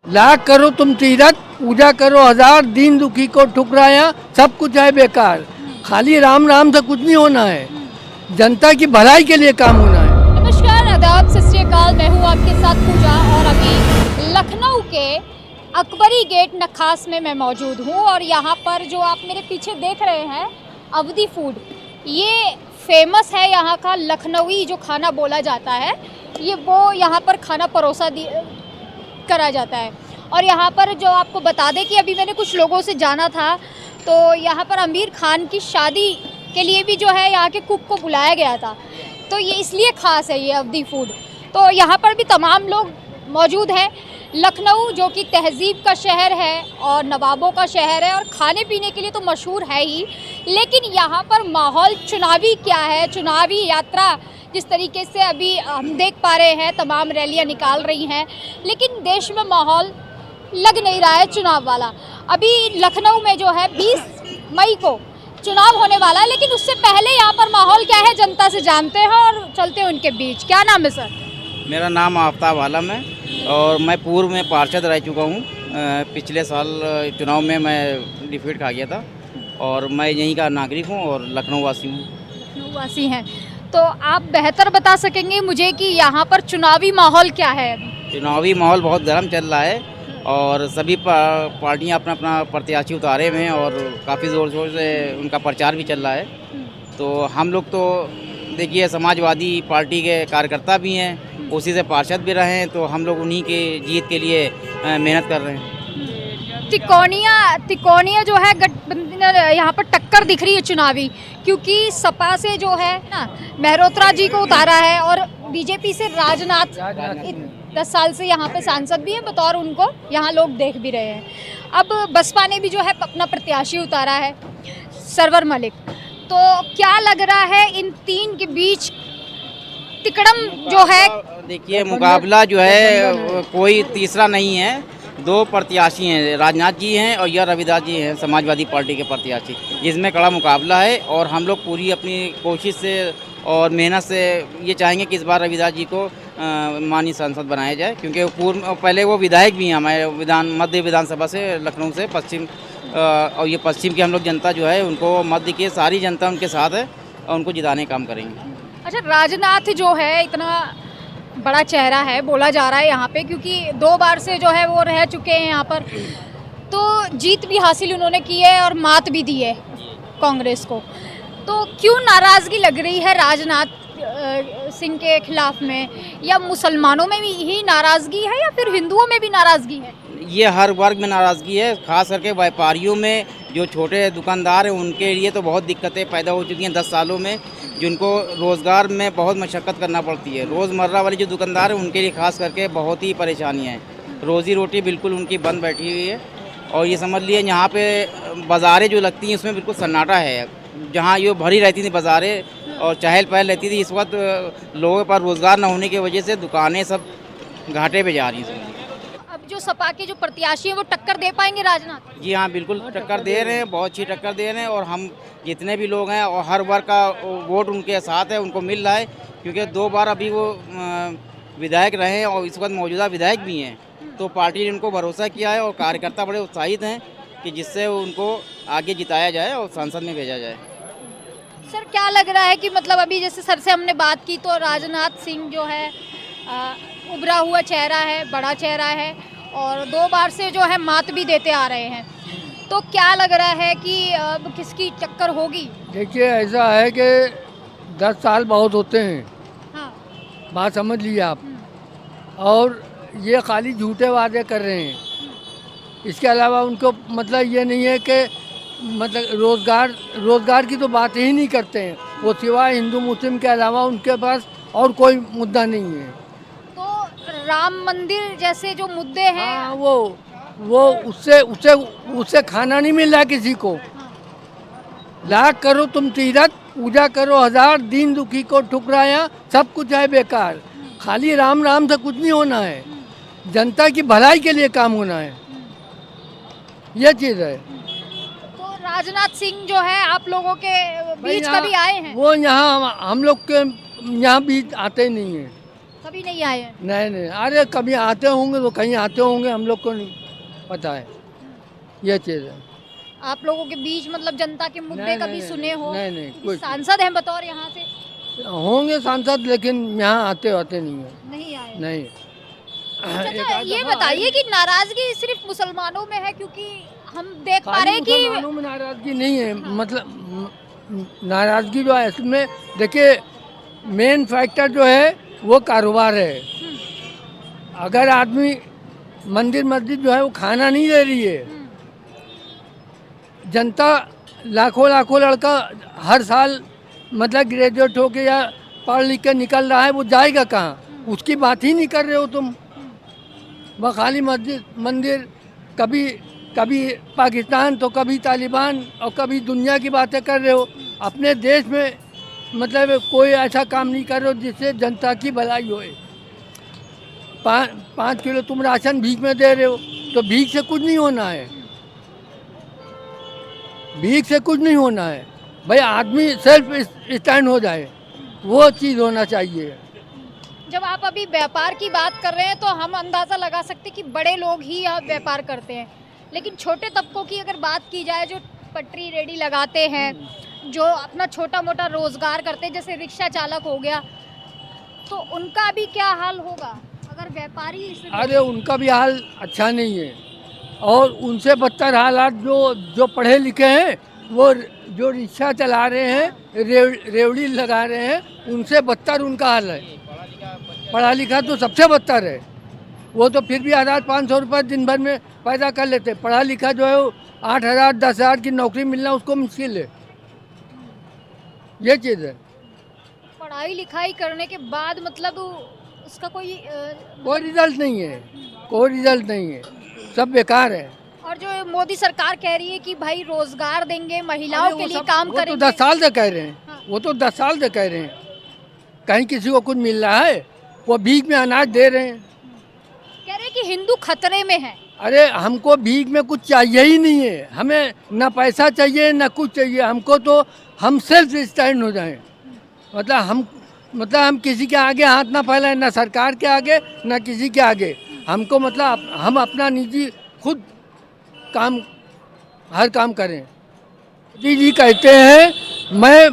लाख करो तुम तीरथ, पूजा करो हजार, दीन दुखी को ठुकराया, सब कुछ है बेकार। खाली राम राम से कुछ नहीं होना है, जनता की भलाई के लिए काम होना है। नमस्कार, आदाब, सत श्री अकाल। मैं हूँ आपके साथ पूजा और अभी लखनऊ के अकबरी गेट नखास में मैं मौजूद हूँ और यहाँ पर जो आप मेरे पीछे देख रहे हैं अवधी फूड, ये फेमस है यहाँ का लखनवी जो खाना बोला जाता है। ये वो यहाँ पर खाना परोसा करा जाता है। और यहाँ पर जो आपको बता दें कि अभी मैंने कुछ लोगों से जाना था, तो यहाँ पर आमिर खान की शादी के लिए भी जो है यहाँ के कुक को बुलाया गया था, तो ये इसलिए ख़ास है ये अवधी फूड। तो यहाँ पर भी तमाम लोग मौजूद हैं। लखनऊ जो कि तहज़ीब का शहर है और नवाबों का शहर है और खाने पीने के लिए तो मशहूर है ही, लेकिन यहाँ पर माहौल चुनावी क्या है, चुनावी यात्रा जिस तरीके से अभी हम देख पा रहे हैं, तमाम रैलियाँ निकाल रही हैं, लेकिन देश में माहौल लग नहीं रहा है चुनाव वाला। अभी लखनऊ में जो है 20 मई को चुनाव होने वाला है, लेकिन उससे पहले यहाँ पर माहौल क्या है जनता से जानते हैं और चलते हैं उनके बीच। क्या नाम है सर? मेरा नाम आफ्ताब आलम है और मैं पूर्व में पार्षद रह चुका हूँ। पिछले साल चुनाव में मैं डिफीट खा गया था और मैं यहीं का नागरिक हूँ और लखनऊ वासी हूँ। लखनऊ वासी हैं, तो आप बेहतर बता सकेंगे मुझे कि यहाँ पर चुनावी माहौल क्या है अभी? चुनावी माहौल बहुत गर्म चल रहा है और सभी पार्टियाँ अपना अपना प्रत्याशी उतारे हुए हैं और काफ़ी ज़ोर शोर से उनका प्रचार भी चल रहा है। तो हम लोग तो देखिए समाजवादी पार्टी के कार्यकर्ता भी हैं, उसी से पार्षद भी रहे हैं, तो हम लोग उन्हीं के जीत के लिए मेहनत कर रहे हैं। तिकोनिया जो है गठबंधन, यहाँ पर टक्कर दिख रही है चुनावी, क्योंकि सपा से जो है ना मेहरोत्रा जी को उतारा है और बीजेपी से राजनाथ 10 साल से यहाँ पे सांसद भी है बतौर, उनको यहाँ लोग देख भी रहे हैं। अब बसपा ने भी जो है अपना प्रत्याशी उतारा है, सरवर मलिक। तो क्या लग रहा है इन तीन के बीच तिकड़म जो है? देखिए मुकाबला जो है कोई तीसरा नहीं है, दो प्रत्याशी हैं, राजनाथ जी हैं और या रविदास जी हैं समाजवादी पार्टी के प्रत्याशी, जिसमें कड़ा मुकाबला है। और हम लोग पूरी अपनी कोशिश से और मेहनत से ये चाहेंगे कि इस बार रविदास जी को माननीय सांसद बनाया जाए, क्योंकि पहले वो विधायक भी हैं हमारे मध्य विधानसभा से, लखनऊ से पश्चिम। और ये पश्चिम की हम लोग जनता जो है उनको, मध्य की सारी जनता उनके साथ है और उनको जिताने का काम करेंगे। अच्छा, राजनाथ जो है इतना बड़ा चेहरा है बोला जा रहा है यहाँ पे, क्योंकि 2 बार से जो है वो रह चुके हैं यहाँ पर, तो जीत भी हासिल उन्होंने की है और मात भी दी है कांग्रेस को। तो क्यों नाराज़गी लग रही है राजनाथ सिंह के खिलाफ में? या मुसलमानों में भी ही नाराज़गी है या फिर हिंदुओं में भी नाराज़गी है? ये हर वर्ग में नाराज़गी है, खास करके व्यापारियों में, जो छोटे दुकानदार हैं उनके लिए तो बहुत दिक्कतें पैदा हो चुकी हैं 10 सालों में, जिनको रोज़गार में बहुत मशक्क़त करना पड़ती है। रोज़मर्रा वाले जो दुकानदार हैं उनके लिए खास करके बहुत ही परेशानियाँ हैं, रोज़ी रोटी बिल्कुल उनकी बंद बैठी हुई है। और ये समझ लिए यहाँ पे बाज़ारें जो लगती हैं उसमें बिल्कुल सन्नाटा है। जहाँ ये भरी रहती थी बाज़ारें और चहल पहल रहती थी, इस वक्त लोगों पर रोज़गार न होने की वजह से दुकानें सब घाटे पे जा रही हैं। अब जो सपा के जो प्रत्याशी हैं वो टक्कर दे पाएंगे राजनाथ? जी हाँ, बिल्कुल टक्कर दे रहे हैं, बहुत अच्छी टक्कर दे रहे हैं। और हम जितने भी लोग हैं और हर वर्ग का वोट उनके साथ है, उनको मिल रहा है, क्योंकि 2 बार अभी वो विधायक रहे हैं और इस वक्त मौजूदा विधायक भी हैं। तो पार्टी ने उनको भरोसा किया है और कार्यकर्ता बड़े उत्साहित हैं कि जिससे उनको आगे जिताया जाए और संसद में भेजा जाए। सर, क्या लग रहा है कि मतलब अभी जैसे सर से हमने बात की, तो राजनाथ सिंह जो है उभरा हुआ चेहरा है, बड़ा चेहरा है और 2 बार से जो है मात भी देते आ रहे हैं, तो क्या लग रहा है कि अब किसकी टक्कर होगी? देखिए ऐसा है कि 10 साल बहुत होते हैं, हाँ। बात समझ लीजिए आप। और ये खाली झूठे वादे कर रहे हैं, इसके अलावा उनको मतलब ये नहीं है कि मतलब रोज़गार की तो बात ही नहीं करते हैं वो, सिवाय हिंदू मुस्लिम के अलावा उनके पास और कोई मुद्दा नहीं है। तो राम मंदिर जैसे जो मुद्दे हैं, हाँ, वो उससे खाना नहीं मिल रहा किसी को। लाख करो तुम तीरथ, पूजा करो हजार, दीन दुखी को ठुकराया, सब कुछ है बेकार। खाली राम राम से कुछ नहीं होना है, जनता की भलाई के लिए काम होना है, ये चीज़ है। तो राजनाथ सिंह जो है आप लोगों के बीच कभी आए हैं? वो यहाँ हम लोग के यहाँ बीच आते नहीं हैं। कभी नहीं आए हैं। नहीं नहीं, अरे कभी आते होंगे तो कहीं आते होंगे, हम लोग को नहीं पता है ये चीज़ है। आप लोगों के बीच मतलब जनता के मुद्दे नहीं, कभी नहीं, सुने हो? नहीं, नहीं, क्योंकि कुछ सांसद हैं बतौर यहाँ से, होंगे सांसद, लेकिन यहाँ आते नहीं है। नहीं आए। नहीं। अच्छा, ये बताइए कि नाराजगी सिर्फ मुसलमानों में है? क्योंकि हम देख पा रहे हैं कि मुसलमानों में नाराजगी नहीं है, मतलब नाराजगी जो है इसमें देखिए, मेन फैक्टर जो है वो कारोबार है। अगर आदमी मंदिर मस्जिद जो है वो खाना नहीं दे रही है, जनता लाखों लाखों लड़का हर साल मतलब ग्रेजुएट होके या पढ़ लिख के निकल रहा है, वो जाएगा कहाँ? उसकी बात ही नहीं कर रहे हो तुम। वह खाली मस्जिद मंदिर, कभी कभी पाकिस्तान तो कभी तालिबान और कभी दुनिया की बातें कर रहे हो। अपने देश में मतलब कोई ऐसा काम नहीं कर रहे हो जिससे जनता की भलाई होए। 5 किलो तुम राशन भीख में दे रहे हो, तो भीख से कुछ नहीं होना है, भीख से कुछ नहीं होना है भाई। आदमी सेल्फ स्टैंड हो जाए, वो चीज़ होना चाहिए। जब आप अभी व्यापार की बात कर रहे हैं तो हम अंदाज़ा लगा सकते हैं कि बड़े लोग ही यहाँ व्यापार करते हैं, लेकिन छोटे तबकों की अगर बात की जाए, जो पटरी रेडी लगाते हैं, जो अपना छोटा मोटा रोजगार करते हैं, जैसे रिक्शा चालक हो गया, तो उनका भी क्या हाल होगा अगर व्यापारी अरे उनका भी हाल अच्छा नहीं है, और उनसे बदतर हालात जो पढ़े लिखे हैं, वो जो रिक्शा चला रहे हैं, रेवड़ी लगा रहे हैं, उनसे बदतर उनका हाल है। पढ़ा लिखा तो सबसे बदतर है, वो तो फिर भी 1500 रुपये दिन भर में पैदा कर लेते। पढ़ा लिखा जो है 8000 10,000 की नौकरी मिलना उसको मुश्किल है, ये चीज़ है। पढ़ाई लिखाई करने के बाद मतलब उसका कोई रिजल्ट नहीं है, कोई रिजल्ट नहीं है, सब बेकार है। और जो मोदी सरकार कह रही है कि भाई रोजगार देंगे, महिलाओं के लिए काम वो करेंगे, तो 10 साल से कह रहे हैं। हाँ। वो तो 10 साल से कह रहे हैं, कहीं किसी को कुछ मिल रहा है? वो भीख में अनाज दे रहे हैं। कह रहे हैं कि हिंदू खतरे में है। अरे हमको भीख में कुछ चाहिए ही नहीं है, हमें ना पैसा चाहिए ना कुछ चाहिए, हमको तो हम सेल्फ स्टैंड हो जाएं। मतलब हम किसी के आगे हाथ ना फैलाएं, ना सरकार के आगे ना किसी के आगे। हमको मतलब हम अपना निजी खुद काम, हर काम करें। जी कहते हैं मैं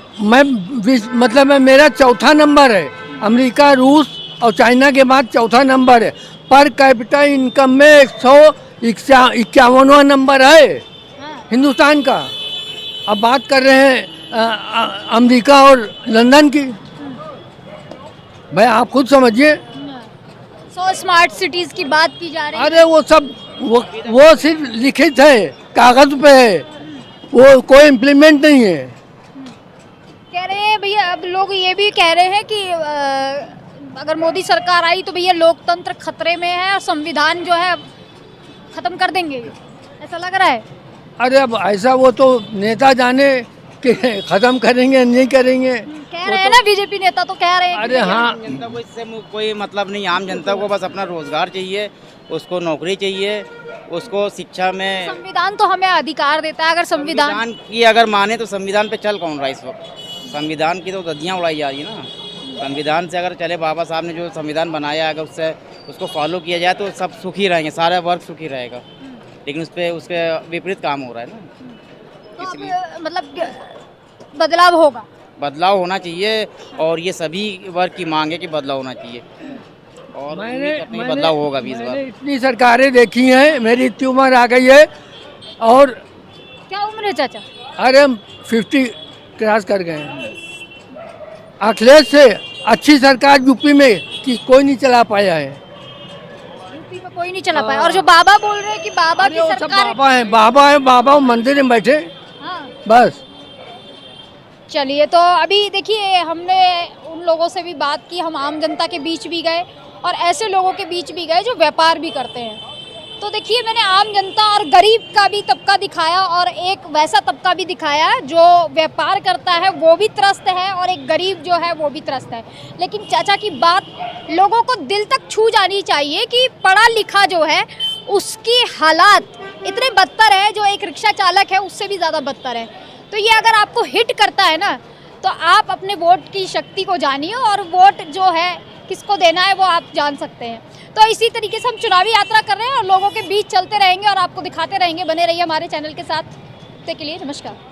मेरा चौथा नंबर है, अमेरिका रूस और चाइना के बाद चौथा नंबर है। पर कैपिटल इनकम में 151वां नंबर है हिंदुस्तान का। अब बात कर रहे हैं अमेरिका और लंदन की, भाई आप खुद समझिए। 100 स्मार्ट सिटीज की बात की जा रही है। अरे वो सब वो सिर्फ लिखित है, कागज पे है, वो कोई इम्प्लीमेंट नहीं है। कह रहे हैं भैया, अब लोग ये भी कह रहे हैं कि अगर मोदी सरकार आई तो भैया लोकतंत्र खतरे में है और संविधान जो है खत्म कर देंगे, ऐसा लग रहा है। अरे अब ऐसा वो तो नेता जाने कि खत्म करेंगे नहीं करेंगे। कह रहे हैं ना बीजेपी नेता तो कह रहे हैं। अरे हाँ, जनता को इससे कोई मतलब नहीं। आम जनता को बस अपना रोजगार चाहिए, उसको नौकरी चाहिए, उसको शिक्षा में। संविधान तो हमें अधिकार देता है, अगर संविधान की अगर माने तो संविधान पे चल कौन रहा है इस वक्त? संविधान की तो धज्जियाँ उड़ाई जा रही है ना। संविधान से अगर चले, बाबा साहब ने जो संविधान बनाया, अगर उसको फॉलो किया जाए तो सब सुखी रहेंगे, सारा वर्ग सुखी रहेगा। लेकिन उसके विपरीत काम हो रहा है ना, तो इसलिए मतलब बदलाव होगा, बदलाव होना चाहिए। और ये सभी वर्ग की मांग है कि बदलाव होना चाहिए, और बदलाव होगा भी इस बार। मैंने इतनी सरकारें देखी हैं, मेरी इतनी उम्र आ गई है। और क्या उम्र है चाचा? अरे हम 50 क्रॉस कर गए हैं। अखिलेश से अच्छी सरकार यूपी में कि कोई नहीं चला पाया है, यूपी में कोई नहीं चला पाया। और जो बाबा बोल रहे हैं कि बाबा की सरकार, बाबा मंदिर में बैठे, हाँ। बस। चलिए, तो अभी देखिए हमने उन लोगों से भी बात की, हम आम जनता के बीच भी गए और ऐसे लोगों के बीच भी गए जो व्यापार भी करते हैं। तो देखिए, मैंने आम जनता और गरीब का भी तबका दिखाया और एक वैसा तबका भी दिखाया जो व्यापार करता है वो भी त्रस्त है और एक गरीब जो है वो भी त्रस्त है। लेकिन चाचा की बात लोगों को दिल तक छू जानी चाहिए कि पढ़ा लिखा जो है उसकी हालात इतने बदतर है, जो एक रिक्शा चालक है उससे भी ज़्यादा बदतर है। तो ये अगर आपको हिट करता है ना, तो आप अपने वोट की शक्ति को जानिए और वोट जो है किसको देना है वो आप जान सकते हैं। तो इसी तरीके से हम चुनावी यात्रा कर रहे हैं और लोगों के बीच चलते रहेंगे और आपको दिखाते रहेंगे। बने रहिए हमारे चैनल के साथ। तब तक के लिए नमस्कार।